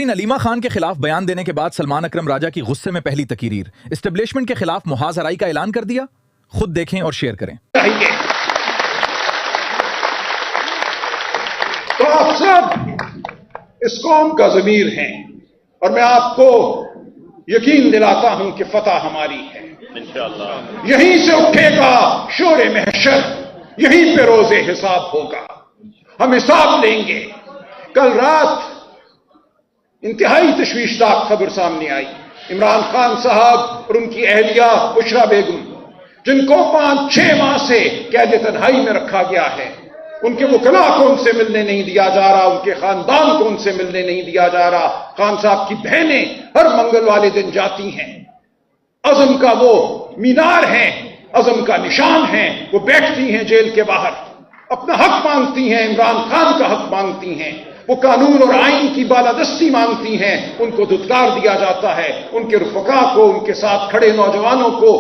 علیمہ خان کے خلاف بیان دینے کے بعد سلمان اکرم راجہ کی غصے میں پہلی تقریر، اسٹیبلشمنٹ کے خلاف محاذ آرائی کا اعلان کر دیا۔ خود دیکھیں اور شیئر کریں۔ تو آپ سب اس قوم کا ضمیر ہیں اور میں آپ کو یقین دلاتا ہوں کہ فتح ہماری ہے انشاءاللہ۔ یہیں سے اٹھے گا شور محشر، یہیں پہ روز حساب ہوگا، ہم حساب لیں گے۔ کل رات انتہائی تشویشناک خبر سامنے آئی، عمران خان صاحب اور ان کی اہلیہ بشرا بیگم، جن کو 5-6 ماہ سے قید تنہائی میں رکھا گیا ہے، ان کے وکلاء کو ان سے ملنے نہیں دیا جا رہا، ان کے خاندان کو ان سے ملنے نہیں دیا جا رہا۔ خان صاحب کی بہنیں ہر منگل والے دن جاتی ہیں، عزم کا وہ مینار ہیں، عزم کا نشان ہیں، وہ بیٹھتی ہیں جیل کے باہر، اپنا حق مانگتی ہیں، عمران خان کا حق مانگتی ہیں، وہ قانون اور آئین کی بالادستی مانگتی ہیں، ان کو دھتکار دیا جاتا ہے، ان کے رفقا کو، ان کے ساتھ کھڑے نوجوانوں کو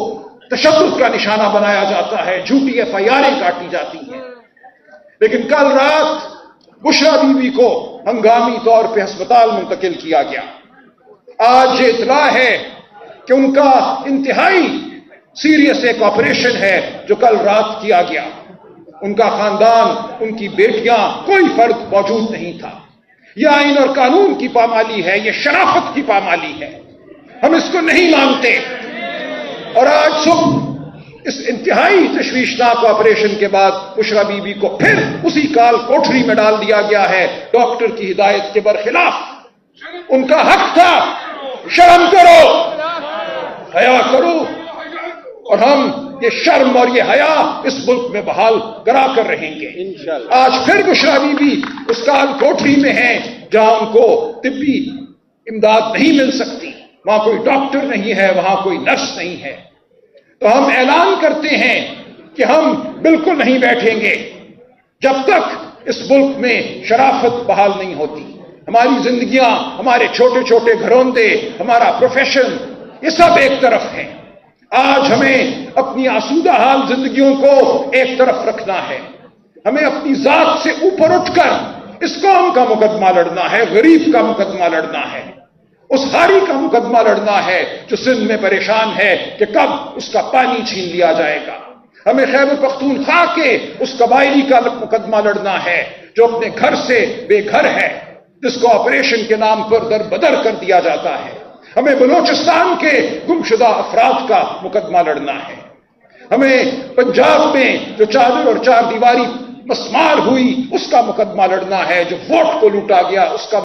تشدد کا نشانہ بنایا جاتا ہے، جھوٹی FIR کاٹی جاتی ہیں۔ لیکن کل رات بشرا بی بی کو ہنگامی طور پہ ہسپتال منتقل کیا گیا۔ آج یہ اطلاع ہے کہ ان کا انتہائی سیریس ایک آپریشن ہے جو کل رات کیا گیا۔ ان کا خاندان، ان کی بیٹیاں، کوئی فرق موجود نہیں تھا۔ یہ آئین اور قانون کی پامالی ہے، یہ شرافت کی پامالی ہے، ہم اس کو نہیں مانتے۔ اور آج صبح اس انتہائی تشویشناک آپریشن کے بعد بشرا بی بی کو پھر اسی کال کوٹری میں ڈال دیا گیا ہے، ڈاکٹر کی ہدایت کے برخلاف۔ ان کا حق تھا، شرم کرو، حیا کرو، اور ہم یہ شرم اور یہ حیا اس ملک میں بحال کرا کر رہیں گے انشاءاللہ۔ آج پھر بشرا بی بی اس کال کوٹری میں ہیں جہاں ان کو طبی امداد نہیں مل سکتی، وہاں کوئی ڈاکٹر نہیں ہے، وہاں کوئی نرس نہیں ہے۔ تو ہم اعلان کرتے ہیں کہ ہم بالکل نہیں بیٹھیں گے جب تک اس ملک میں شرافت بحال نہیں ہوتی۔ ہماری زندگیاں، ہمارے چھوٹے چھوٹے گھروندے، ہمارا پروفیشن، یہ سب ایک طرف ہیں۔ آج ہمیں اپنی آسودہ حال زندگیوں کو ایک طرف رکھنا ہے، ہمیں اپنی ذات سے اوپر اٹھ کر اس قوم کا مقدمہ لڑنا ہے، غریب کا مقدمہ لڑنا ہے، اس ہاری کا مقدمہ لڑنا ہے جو سندھ میں پریشان ہے کہ کب اس کا پانی چھین لیا جائے گا۔ ہمیں خیبر پختونخوا کے اس قبائلی کا مقدمہ لڑنا ہے جو اپنے گھر سے بے گھر ہے، جس کو آپریشن کے نام پر در بدر کر دیا جاتا ہے۔ ہمیں بلوچستان کے گمشدہ افراد کا مقدمہ لڑنا ہے۔ ہمیں پنجاب میں جو چادر اور چار دیواری مسمار ہوئی اس کا مقدمہ لڑنا ہے، جو ووٹ کو لوٹا گیا اس کا